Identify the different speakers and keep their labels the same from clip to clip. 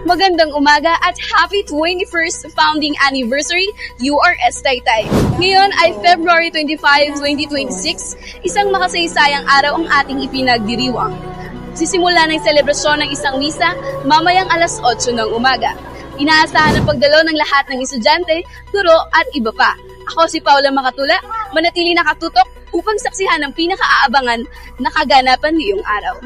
Speaker 1: Magandang umaga at happy 21st founding anniversary URS Taytay. Ngayon ay February 25, 2026, isang makasaysayang araw ang ating ipinagdiriwang. Sisimula ng selebrasyon ng isang misa mamayang alas 8 ng umaga. Inaasahan ang pagdalo ng lahat ng estudyante, guro at iba pa. Ako si Paula Makatula, manatili nakatutok upang saksihan ang pinakaaabangan na kaganapan ngayong araw.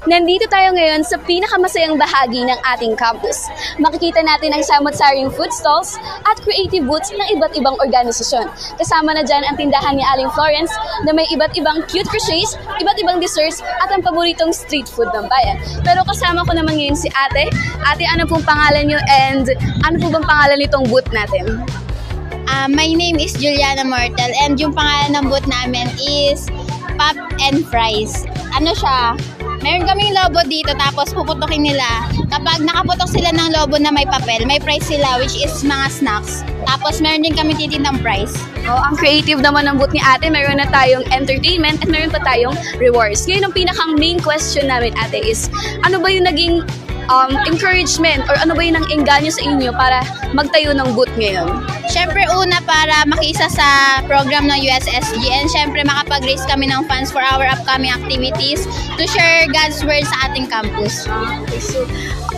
Speaker 1: Nandito tayo ngayon sa pinakamasayang bahagi ng ating campus. Makikita natin ang samot-saring food stalls at creative booths ng iba't ibang organisasyon. Kasama na dyan ang tindahan ni Aling Florence na may iba't ibang cute crochets, iba't ibang desserts at ang paboritong street food ng bayan. Pero kasama ko naman ngayon si Ate. Ate, ano pong pangalan niyo and ano po bang pangalan nitong booth natin?
Speaker 2: My name is Juliana Mortal and yung pangalan ng booth namin is Pop and Fries. Ano siya? Meron kaming lobo dito tapos puputokin nila. Kapag nakaputok sila ng lobo na may papel, may price sila which is mga snacks. Tapos meron din kami titindang price.
Speaker 1: Oh, ang creative naman ng booth ni Ate. Meron na tayong entertainment at meron pa tayong rewards. Ngayon, ang pinakang main question namin, Ate, is ano ba yung naging encouragement or ano ba yung engganyo sa inyo para magtayo ng booth ngayon?
Speaker 2: Syempre una para makiisa sa program ng USSG and syempre makapag-raise kami ng funds for our upcoming activities to share God's Word sa ating campus.
Speaker 1: Okay, so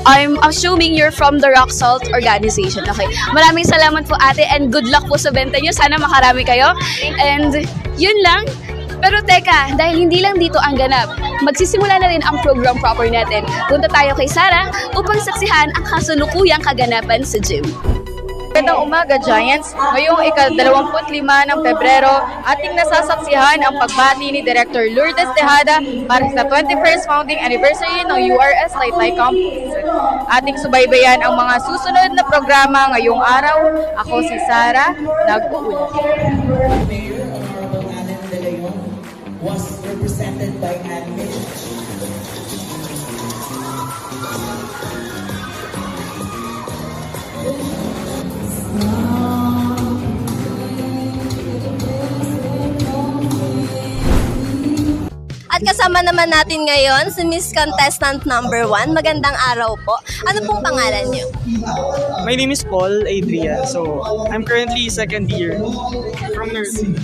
Speaker 1: I'm assuming you're from the Rock Salt organization. Okay. Maraming salamat po, Ate, and good luck po sa benta nyo. Sana makarami kayo. And yun lang. Pero teka, dahil hindi lang dito ang ganap, magsisimula na rin ang program proper natin. Punta tayo kay Sarah upang saksihan ang kasalukuyang kaganapan sa gym.
Speaker 3: Magandang umaga, Giants! Ngayong ika-25 ng Pebrero, ating nasasaksihan ang pagbati ni Director Lourdes Tejada para sa 21st founding anniversary ng URS Taytay Campus. Ating subaybayan ang mga susunod na programa ngayong araw. Ako si Sarah, nag-uulat.
Speaker 4: Mayor Honorable Alan De Leon was represented by Anne Mitch.
Speaker 5: At kasama naman natin ngayon si Miss Contestant number 1. Magandang araw po. Ano pong pangalan niyo?
Speaker 6: My name is Paul Adrian. So, I'm currently second year from nursing.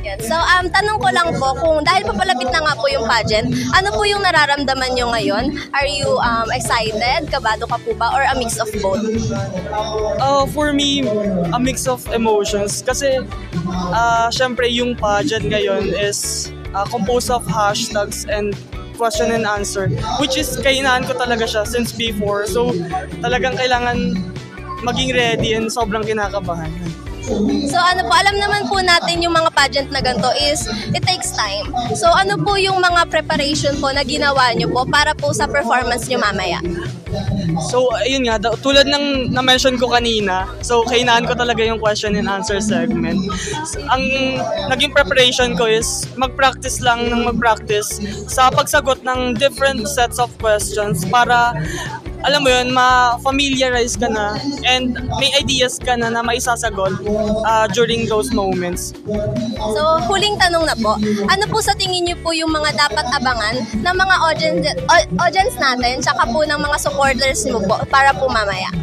Speaker 5: Yan. So, tanong ko lang po, kung dahil papalapit na nga po yung pageant, ano po yung nararamdaman nyo ngayon? Are you excited? Kabado ka po ba? Or a mix of both?
Speaker 6: For me, a mix of emotions. Kasi, syempre, yung pageant ngayon is composed of hashtags and question and answer, which is kainaan ko talaga siya since before. So, talagang kailangan maging ready and sobrang kinakabahan.
Speaker 5: So ano po, alam naman po natin yung mga pageant na ganito is it takes time. So ano po yung mga preparation po na ginawa nyo po para po sa performance nyo mamaya?
Speaker 6: So, ayun nga, tulad ng na-mention ko kanina, so kainaan ko talaga yung question and answer segment. Ang naging preparation ko is mag-practice lang ng mag-practice sa pagsagot ng different sets of questions para, alam mo yun, ma-familiarize ka na and may ideas ka na maisasagot during those moments.
Speaker 5: So, huling tanong na po. Ano po sa tingin niyo po yung mga dapat abangan ng mga audience natin tsaka po ng mga supporters mo po para po mamaya?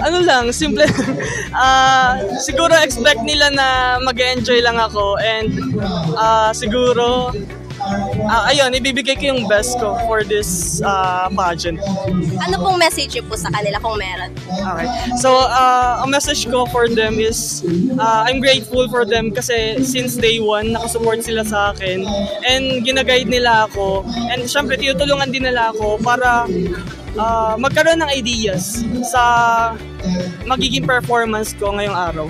Speaker 6: Ano lang, simple. Siguro expect nila na mag-enjoy lang ako and siguro ayun, ibibigay ko yung best ko for this pageant.
Speaker 5: Ano pong message niyo po sa kanila kung meron?
Speaker 6: Okay. So, ang message ko for them is I'm grateful for them kasi since day one, nakasupport sila sa akin and ginaguide nila ako and syempre tinutulungan din nila ako para magkaroon ng ideas sa magiging performance ko ngayong araw.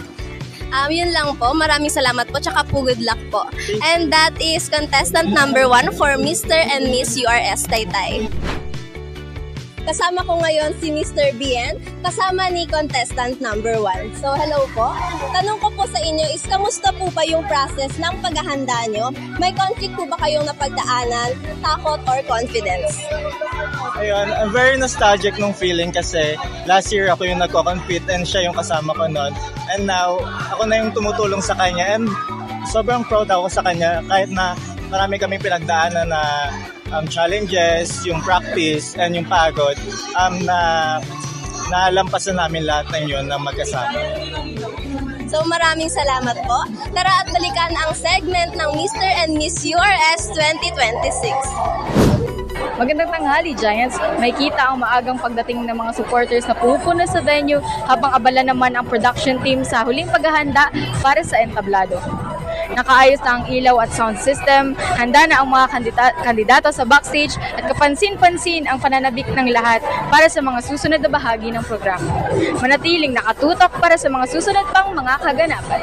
Speaker 5: Yun lang po. Maraming salamat po. Tsaka po good luck po. And that is contestant number 1 for Mr. and Miss URS Taytay. Kasama ko ngayon si Mr. Bien, kasama ni contestant number 1. So hello po. Tanong ko po sa inyo is kamusta po ba yung process ng paghahanda nyo? May conflict po ba kayong napagdaanan, takot or confidence?
Speaker 7: Ayun, I'm very nostalgic nung feeling kasi last year ako yung nagko-compete and siya yung kasama ko noon. And now, ako na yung tumutulong sa kanya and sobrang proud ako sa kanya kahit na marami kaming pinagdaanan na challenges, yung practice, and yung pagod, na nalampasan namin lahat ng yun ng magkasama.
Speaker 5: So maraming salamat po. Tara at balikan ang segment ng Mr. and Miss URS 2026.
Speaker 3: Magandang tanghali, Giants. May kita ang maagang pagdating ng mga supporters na pupuna sa venue habang abala naman ang production team sa huling paghahanda para sa entablado. Nakaayos na ang ilaw at sound system, handa na ang mga kandidato sa backstage at kapansin-pansin ang pananabik ng lahat para sa mga susunod na bahagi ng programa. Manatiling nakatutok para sa mga susunod pang mga kaganapan.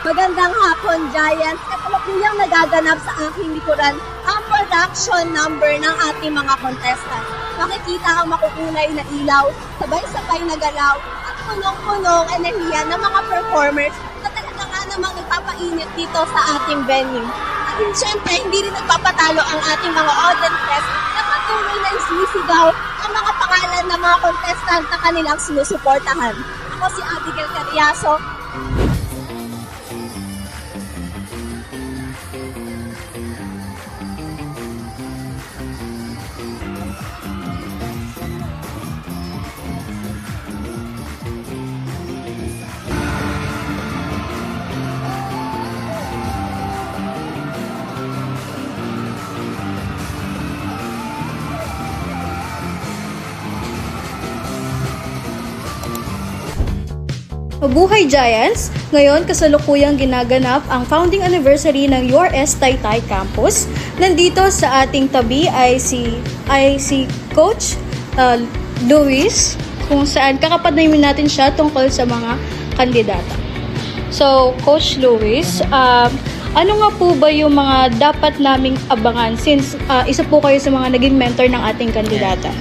Speaker 5: Magandang hapon, Giants. Kasalukuyang nagaganap sa aking likuran ang production number ng ating mga contestants. Makikita ang makukulay na ilaw, sabay-sabay na galaw, at punong-punong enerhiya ng mga performers na talaga nga namang nagpapainit dito sa ating venue. At syempre, hindi rin nagpapatalo ang ating mga audiences na patuloy na sinisigaw ang mga pangalan ng mga contestant na kanilang sinusuportahan. Ako si Abigail Carriazo.
Speaker 8: Mabuhay Giants! Ngayon kasalukuyang ginaganap ang founding anniversary ng URS Taytay Campus. Nandito sa ating tabi ay si Coach Luis, kung saan kakapanayin natin siya tungkol sa mga kandidata. So, Coach Luis, ano nga po ba yung mga dapat naming abangan since isa po kayo sa mga naging mentor ng ating kandidata?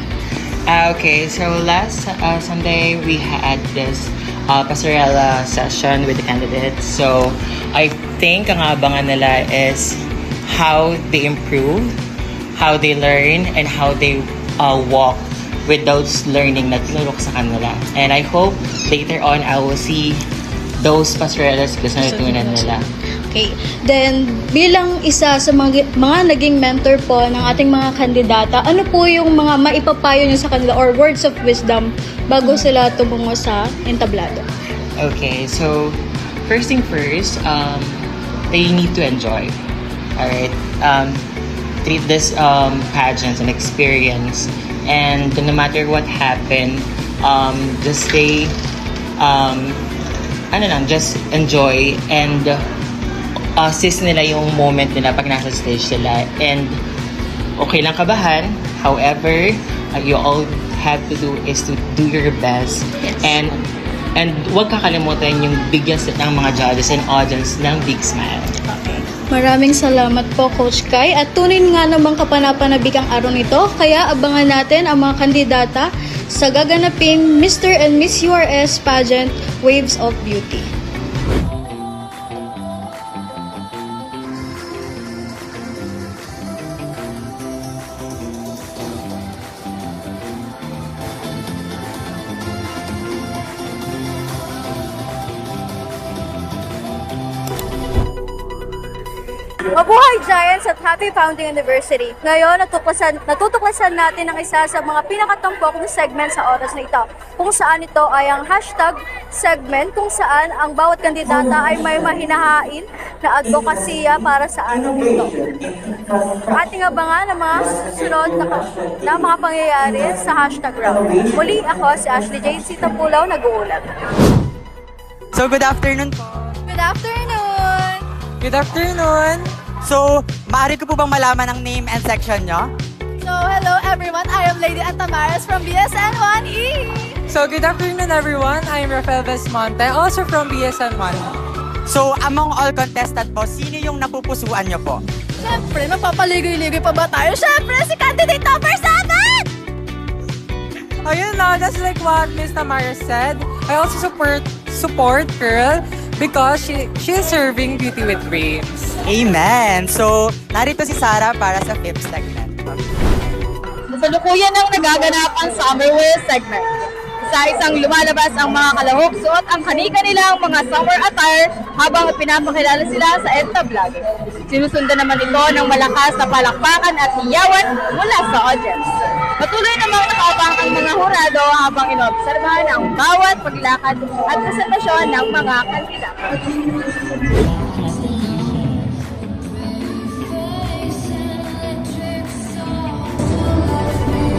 Speaker 9: Okay, so last Sunday we had this pasarela session with the candidates. So I think ang abangan nila is how they improve, how they learn, and how they walk with those learning na tinulok sa kanila. And I hope later on I will see those pasarelas kasi natutunan nila.
Speaker 8: Okay. Then, bilang isa sa mga naging mentor po ng ating mga kandidata, ano po yung mga maipapayo niyo sa kanila or words of wisdom bago sila tumungo sa entablado?
Speaker 9: Okay, so first thing first, they need to enjoy. Alright? Treat this pageant an experience, and no matter what happened, just stay, just enjoy and assist nila yung moment nila pag nasa stage sila. And okay lang kabahan, however, you all have to do is to do your best.
Speaker 8: Yes.
Speaker 9: And huwag kakalimutan yung bigyan ng mga judges and audience ng big smile.
Speaker 8: Maraming salamat po, Coach Kai. At tunay nga namang kapanapanabik ang araw nito, kaya abangan natin ang mga kandidata sa gaganaping Mr. and Miss URS pageant Waves of Beauty.
Speaker 10: Mabuhay Giants at happy founding anniversary. Ngayon, natutuklasan natin ang isa sa mga pinakatampok na segment sa oras na ito. Kung saan ito ay ang hashtag segment kung saan ang bawat kandidata ay may mahinahain na advokasya para sa anong ito. Ating abangan ang mga susunod na mga pangyayari sa hashtag round. Muli ako si Ashley Jane Sita Pulaw, nag-uulat.
Speaker 11: So, good afternoon po.
Speaker 10: Good afternoon!
Speaker 11: Good afternoon! So, maaari ko po bang malaman ang name and section nyo?
Speaker 10: So, hello everyone. I am Lady Antamaras from BSN 1E.
Speaker 12: So, good afternoon everyone. I am Rafael Vesmonte, also from BSN 1E.
Speaker 11: So, among all contestant po, sino yung napupusuan nyo po?
Speaker 10: Siyempre, magpapaligoy-ligoy pa ba tayo? Siyempre, si candidate number 7!
Speaker 12: Ayun na, just like what Ms. Tamara said, I also support Pearl because she is serving Beauty with Dreams.
Speaker 11: Amen! So, narito si Sarah para sa 5th segment.
Speaker 3: Kasalukuyan ang nagaganap ang Summer Wear segment. Isa-isang lumalabas ang mga kalahok, suot ang kani-kanilang mga summer attire habang pinapakilala sila sa entablado. Sinusundan naman ito ng malakas na palakpakan at hiyawan mula sa audience. Patuloy namang nakaabang ang mga hurado habang inobserbahan ang bawat paglakad at presentasyon ng mga kandidato.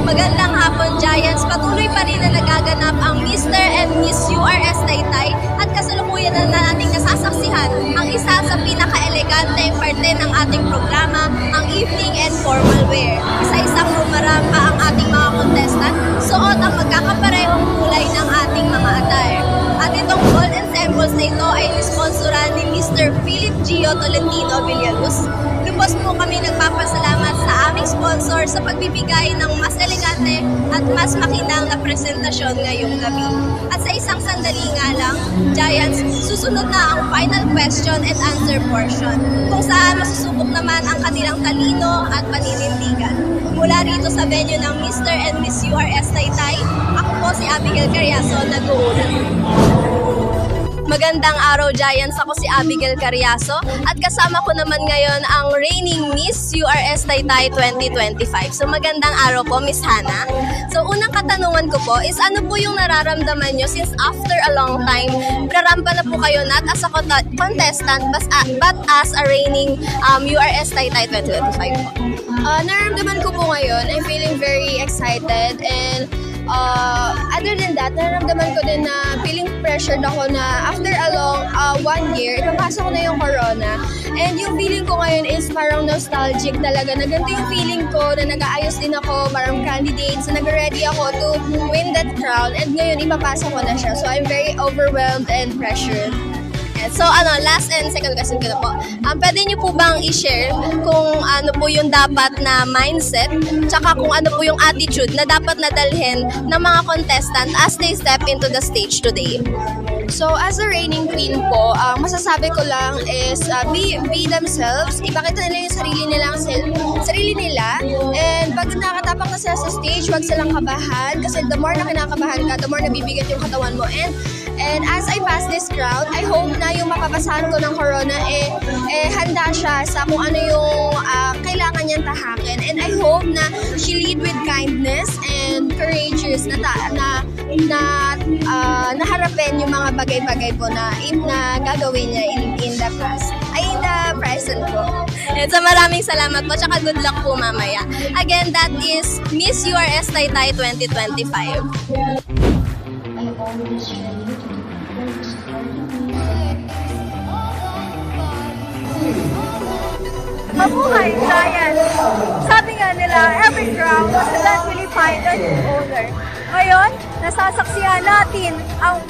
Speaker 5: Magandang hapon, Giants! Patuloy pa rin na nagaganap ang Mr. and Miss URS Taytay at kasalukuyan na nating nasasaksihan ang isa sa pinaka-elegante parte ng ating programa, ang evening and formal wear. Isa-isang rumarangka ang ating mga contestant, suot ang magkakaparehong kulay ng ating mga attire. At itong gold ensembles na ito ay nisponsoran ni Mr. Philip Gio Tolentino Villaluz. Lubos po kami nagpapasalamat sa aming sponsor sa pagbibigay ng mas elegante at mas makinang na presentasyon ngayong gabi. At sa isang sandali nga lang, Giants, susunod na ang final question and answer portion, kung saan masusubok naman ang kanilang talino at paninindigan. Mula rito sa venue ng Mr. and Miss URS Taytay, ako po si Abigail Carriazo, nag-uulat. Magandang araw, Giants! Ako si Abigail Carriazo at kasama ko naman ngayon ang reigning Miss URS Taytay 2025. So magandang araw po, Miss Hannah. So unang katanungan ko po is ano po yung nararamdaman nyo since after a long time, prarampa na po kayo not as a contestant but as a reigning URS Taytay 2025 po?
Speaker 2: Nararamdaman ko po ngayon, I'm feeling very excited and other than that, nararamdaman ko din na feeling pressured ako na after a long 1 year, ipapasok ko na yung corona. And yung feeling ko ngayon is parang nostalgic talaga. Na ganito yung feeling ko na nag-aayos din ako, marang candidates, na nag-ready ako to win that crown. And ngayon, ipapasok ko na siya. So I'm very overwhelmed and pressured.
Speaker 5: So last and second question ko na po. Pwede niyo po bang i-share kung ano po yung dapat na mindset tsaka kung ano po yung attitude na dapat nadalhin ng mga contestant as they step into the stage today?
Speaker 2: So as a reigning queen po, masasabi ko lang is be themselves, ipakita nila yung sarili nila, and pag nakatapak na sila sa stage, huwag silang kabahan kasi the more na kinakabahan ka, the more nabibigat yung katawan mo. And as I pass this crown, I hope na yung mapapasahan ko ng corona handa siya sa kung ano yung kailangan niyang tahakin. And I hope na she lead with kindness and courageous na harapin yung mga bagay-bagay po na gagawin niya in the past. In the present po.
Speaker 5: And so maraming salamat po, tsaka good luck po mamaya. Again, that is Miss URS Taytay 2025.
Speaker 10: Mabuhay, Giants! Sabi nga nila, every crown was eventually find a new owner. Ngayon, nasasaksihan natin ang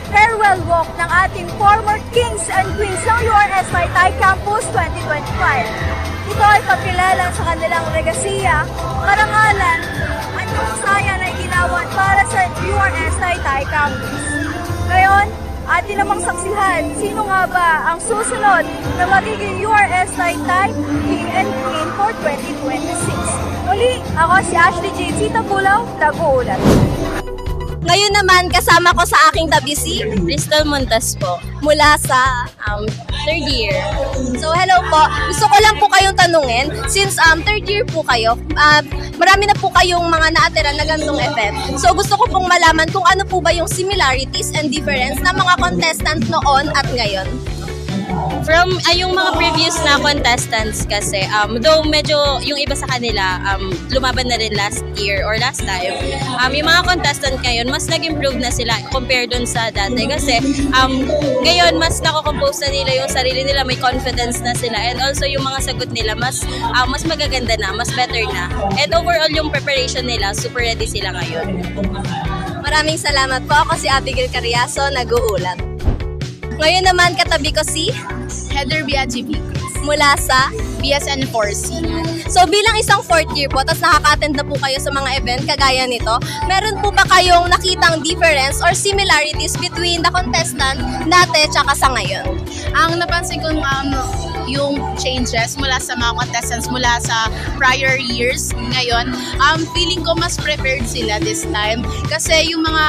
Speaker 10: farewell walk ng ating former kings and queens ng URS Taytay Campus 2025. Ito ay pagkilala sa kanilang legasiya, karangalan, at kasayan ay ginawan para sa URS Taytay Campus. Ngayon, atin namang saksihan sino nga ba ang susunod na magiging URS Taytay King and Queen for 2026. Muli, ako si Ashley J. Sita Pulaw, nag-uulat.
Speaker 5: Ngayon naman, kasama ko sa aking tabi si Crystal Montes po, mula sa third year. So, hello po. Gusto ko lang po kayong tanungin, since third year po kayo, marami na po kayong mga naatira na ganitong event. So, gusto ko pong malaman kung ano po ba yung similarities and difference ng mga contestant noon at ngayon.
Speaker 13: From yung mga previous na contestants kasi, though medyo yung iba sa kanila lumaban na rin last year or last time, yung mga contestant ngayon, mas nag-improve na sila compare dun sa dati. Kasi ngayon, mas nako-compose na nila yung sarili nila, may confidence na sila. And also yung mga sagot nila, mas magaganda na, mas better na. And overall yung preparation nila, super ready sila ngayon.
Speaker 5: Maraming salamat po. Ako si Abigail Carriazo, nag-uulat. Ngayon naman, katabi ko si
Speaker 2: Heather Biaggi
Speaker 5: mula sa
Speaker 2: BSN 4C.
Speaker 5: So bilang isang fourth year po, tapos nakaka-attend na po kayo sa mga event kagaya nito, meron po ba kayong nakitang difference or similarities between the contestant dati tsaka sa ngayon?
Speaker 2: Ang napansin ko,
Speaker 14: yung changes mula sa mga contestants mula sa prior years ngayon. Feeling ko mas prepared sila this time kasi yung mga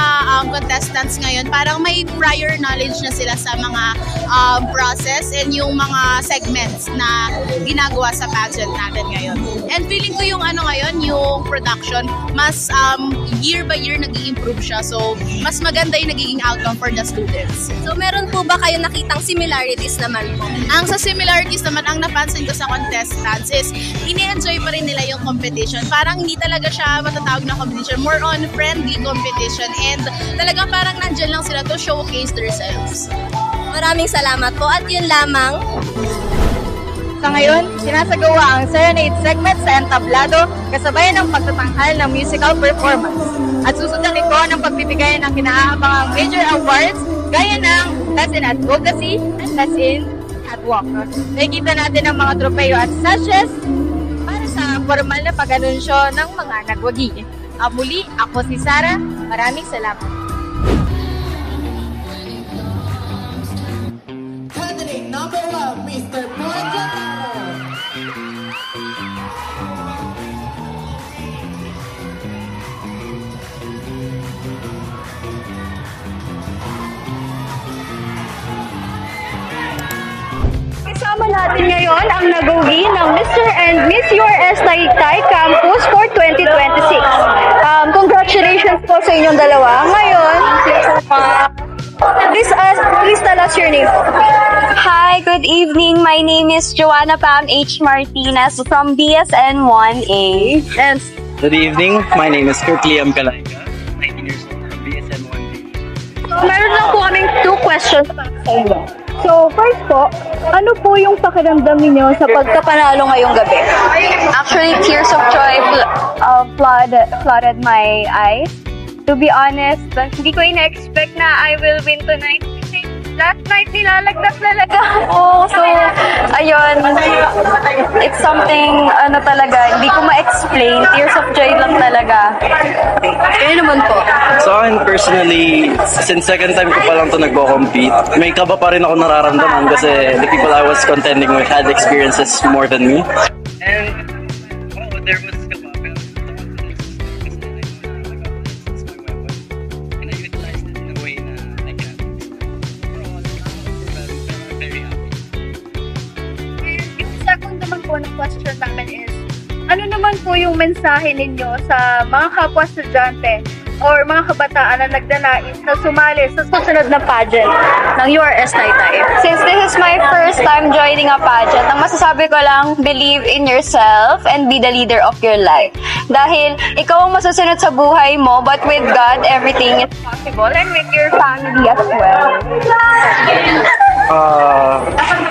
Speaker 14: contestants ngayon parang may prior knowledge na sila sa mga process and yung mga segments na ginagawa sa pageant natin ngayon. And feeling ko yung ngayon, yung production, mas year by year nag-i-improve siya. So, mas maganda yung nagiging outcome for the students.
Speaker 5: So, meron po ba kayo nakitang similarities naman po?
Speaker 14: Ang sa similarities naman, ang napansin ko sa contestants is ini-enjoy pa rin nila yung competition. Parang hindi talaga siya matatawag na competition. More on friendly competition. And talagang parang nandyan lang sila to showcase themselves.
Speaker 5: Maraming salamat po at yun lamang.
Speaker 3: Sa ngayon, sinasagawa ang serenade segment sa entablado kasabay ng pagtatanghal ng musical performance. At susundan ito ng pagbibigay ng kinaabangang major awards gaya ng Best in Advocacy at Best in Catwalk. Nakikita natin ang mga tropeyo at sashes para sa formal na pag-anunsyo ng mga nagwagi. Muli, ako si Sarah. Maraming salamat.
Speaker 4: Candidate number 1, Mr. Paul.
Speaker 10: Kasama natin ngayon ang nag-uwi ng Mr. and Miss URS Taytay Campus for 2026. Congratulations po sa inyong dalawa. Ngayon, please tell us your name.
Speaker 15: Hi, good evening. My name is Joanna Pam H. Martinez from BSN 1A.
Speaker 10: And
Speaker 16: good evening. My name is Kurt Liam Kalayga, 19 years old from BSN 1B.
Speaker 10: So, meron lang po kaming 2 questions para sa inyo. So, first po, ano po yung pakiramdam ninyo sa pagkapanalo ngayong gabi?
Speaker 15: Actually, tears of joy flooded my eyes. To be honest, hindi ko ina-expect na I will win tonight. Kasi last night nilalagdas talaga ako. So, ayun. It's something, talaga, hindi ko ma-explain. Tears of joy lang talaga.
Speaker 10: Kayo naman po.
Speaker 16: So akin personally, since second time ko pa lang ito nagko-compete, may kaba pa rin ako nararamdaman kasi the people I was contending with had experiences more than me. And there was kaba.
Speaker 10: Second naman po na question namin is, ano naman po yung mensahe ninyo sa mga kapwa estudyante or mga kabataan na nagdanais na sumali sa susunod na pageant ng URS Taytay?
Speaker 15: Since this is my first time joining a pageant, ang masasabi ko lang, believe in yourself and be the leader of your life. Dahil ikaw ang masusunod sa buhay mo, but with God, everything is possible and with your family as well.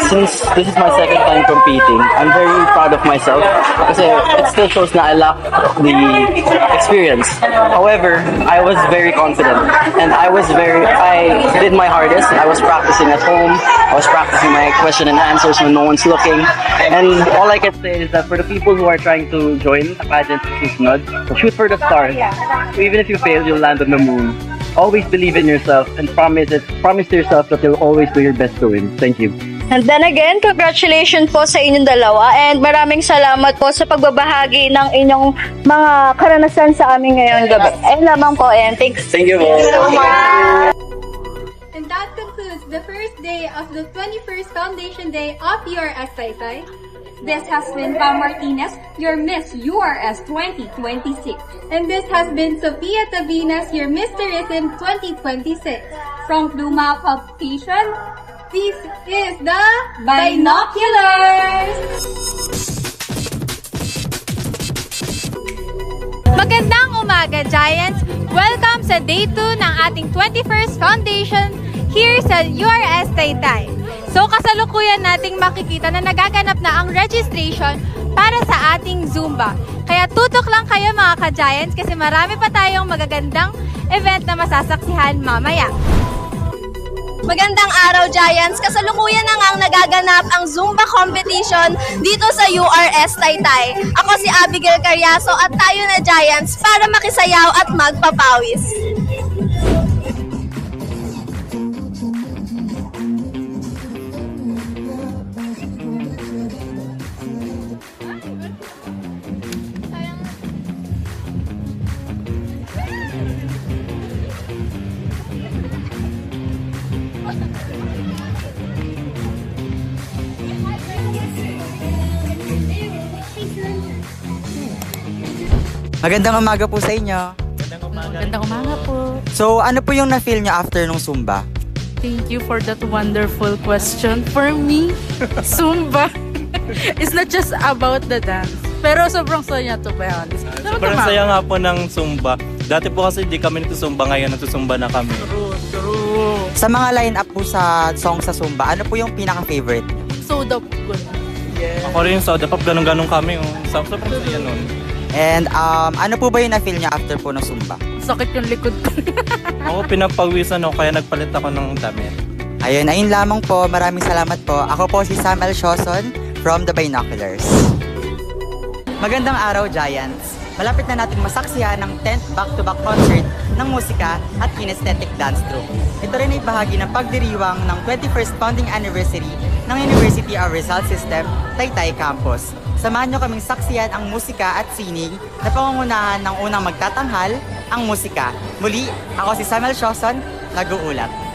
Speaker 16: Since this is my second time competing, I'm very proud of myself kasi it still shows na I lack the experience. However, I was very confident and I did my hardest. I was practicing at home. I was practicing my question and answers when no one's looking. And all I can say is that for the people who are trying to join the pageant susunod, shoot for the stars. So even if you fail, you'll land on the moon. Always believe in yourself and promise to yourself that you'll always do your best to win. Thank you.
Speaker 10: And then again, congratulations po sa inyong dalawa and maraming salamat po sa pagbabahagi ng inyong mga karanasan sa amin ngayong gabi. Ayun lamang po and thanks.
Speaker 16: Thank you po.
Speaker 10: So much.
Speaker 17: And that concludes the first day of the 21st Foundation Day of URS Taytay. This has been Pam Martinez, your Miss URS 2026. And this has been Sophia Tabinas, your Miss Tourism 2026. From Pluma Publication, this is the Binoculars!
Speaker 18: Magandang umaga, Giants! Welcome sa Day 2 ng ating 21st Foundation here sa URS Taytay. So kasalukuyan nating makikita na nagaganap na ang registration para sa ating Zumba. Kaya tutok lang kayo mga ka-Giants kasi marami pa tayong magagandang event na masasaksihan mamaya.
Speaker 5: Magandang araw, Giants! Kasalukuyan na ngang nagaganap ang Zumba competition dito sa URS Taytay. Ako si Abigail Carriazo at tayo na, Giants, para makisayaw at magpapawis.
Speaker 11: Magandang umaga po sa inyo.
Speaker 19: Magandang umaga po.
Speaker 11: So, ano po yung na-feel nyo after nung Zumba?
Speaker 19: Thank you for that wonderful question. For me, Zumba is not just about the dance. Pero sobrang saya to be honest.
Speaker 20: Sobrang saya nga po ng Zumba. Dati po kasi di kami nagsusumba, ngayon nagsusumba na kami.
Speaker 19: True.
Speaker 11: Sa mga line-up po sa song sa Zumba, ano po yung pinaka-favorite?
Speaker 19: Soda good.
Speaker 20: Yeah. Ako rin yung soda pop, ganun-ganun kami. Sobrang saya nun.
Speaker 11: And ano po ba yung na-feel nyo after po ng Zumba?
Speaker 19: Sakit yung likod ko.
Speaker 20: Ako pinagpawisan ako, kaya nagpalit ako ng damit.
Speaker 11: Ayun lamang po. Maraming salamat po. Ako po si Samuel Shoson from The Binoculars. Magandang araw, Giants! Malapit na natin masaksihan ng 10th back-to-back concert ng musika at kinesthetic dance troupe. Ito rin ay bahagi ng pagdiriwang ng 21st founding anniversary ng University of Rizal System, Taytay Campus. Samahan nyo kaming saksiyan ang musika at sining na pangungunahan ng unang magtatanghal, ang musika. Muli, ako si Samuel Shoson, nag-uulat.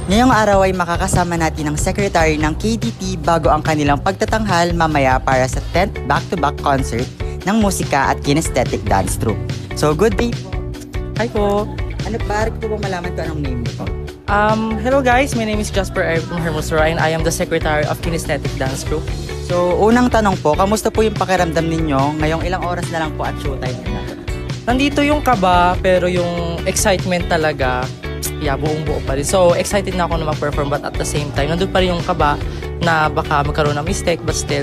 Speaker 11: Ngayong araw ay makakasama natin ang secretary ng KDT bago ang kanilang pagtatanghal mamaya para sa 10th back-to-back concert ng musika at kinesthetic dance troupe. So, good day po.
Speaker 21: Hi po.
Speaker 11: Ano ba? Ko bang malaman ko anong name mo po?
Speaker 21: Hello guys, my name is Jasper Eric from Hermosura and I am the secretary of Kinesthetic Dance Group.
Speaker 11: So, unang tanong po, kamusta po yung pakiramdam ninyo ngayong ilang oras na lang po at showtime na?
Speaker 21: Nandito yung kaba pero yung excitement talaga, buong-buo pa rin. So, excited na ako na mag-perform but at the same time, nandun pa rin yung kaba na baka magkaroon ng mistake but still,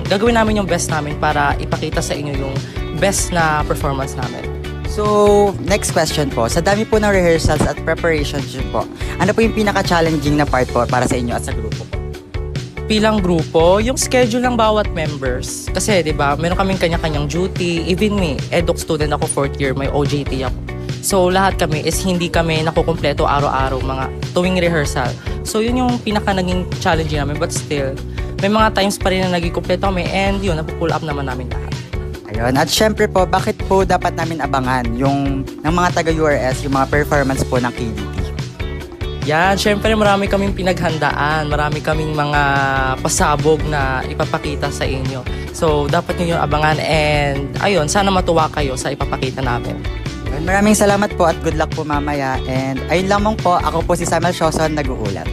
Speaker 21: gagawin namin yung best namin para ipakita sa inyo yung best na performance namin.
Speaker 11: So, next question po. Sa dami po ng rehearsals at preparations po, ano po yung pinaka-challenging na part po para sa inyo at sa grupo po?
Speaker 21: Bilang grupo, yung schedule ng bawat members. Kasi, di ba, meron kaming kanya-kanyang duty. Even me, EDUC student ako, 4th year, may OJT ako. So, lahat kami is hindi kami nakukumpleto araw-araw, mga tuwing rehearsal. So, yun yung pinaka-naging challenging namin. But still, may mga times pa rin na naging kumpleto kami and yun, napupull up naman namin lahat.
Speaker 11: Ayun. At syempre po, bakit po dapat namin abangan yung ng mga taga-URS, yung mga performance po ng KDT?
Speaker 21: Yan, syempre marami kaming pinaghandaan, marami kaming mga pasabog na ipapakita sa inyo. So, dapat nyo yung abangan and ayun, sana matuwa kayo sa ipapakita namin.
Speaker 11: Maraming salamat po at good luck po mamaya. And ayun lamang po, ako po si Samuel Shoson, nag-uulat.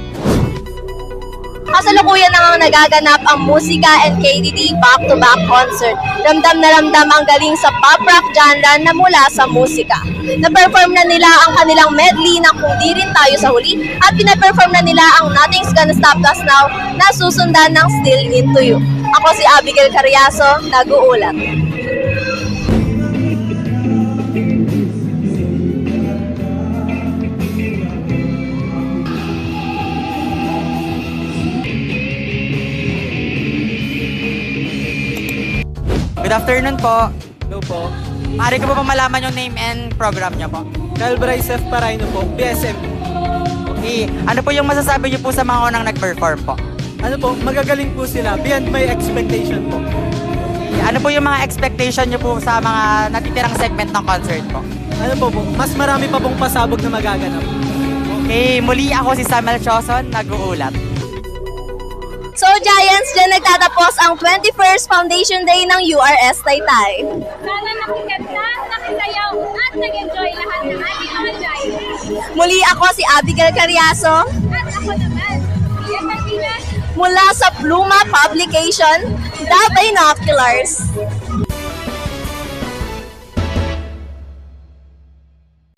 Speaker 5: Kasalukuyan na nga nagaganap ang musika and KDT back-to-back concert. Ramdam na ramdam ang galing sa pop rock genre na mula sa musika. Na-perform na nila ang kanilang medley na Kung Di Rin Tayo Sa Huli at pina-perform na nila ang Nothing's Gonna Stop Us Now na susundan ng Still Into You. Ako si Abigail Carriazo, nag-uulat.
Speaker 11: Good afternoon po.
Speaker 21: Hello po.
Speaker 11: Maaari ko po bang malaman yung name and program niyo po?
Speaker 21: Kyle Bryce F. Paraino po, BSM.
Speaker 11: Okay. Ano po yung masasabi niyo po sa mga unang nag-perform po?
Speaker 21: Ano po, magagaling po sila, beyond my expectation po.
Speaker 11: Ano po yung mga expectation niyo po sa mga natitirang segment ng concert po?
Speaker 21: Ano po, mas marami pa pong pasabog na magaganap.
Speaker 11: Okay, muli ako si Samuel Shoson, nag-uulat.
Speaker 5: So Giants, dyan nagtatapos ang 21st Foundation Day ng URS Taytay.
Speaker 17: Sana nakikita, nakisayaw, at nag-enjoy lahat ng ating mga Giants.
Speaker 5: Muli ako si Abigail Carriazo.
Speaker 17: At ako naman, Pia Martinez.
Speaker 5: Mula sa Pluma Publication, The Binoculars.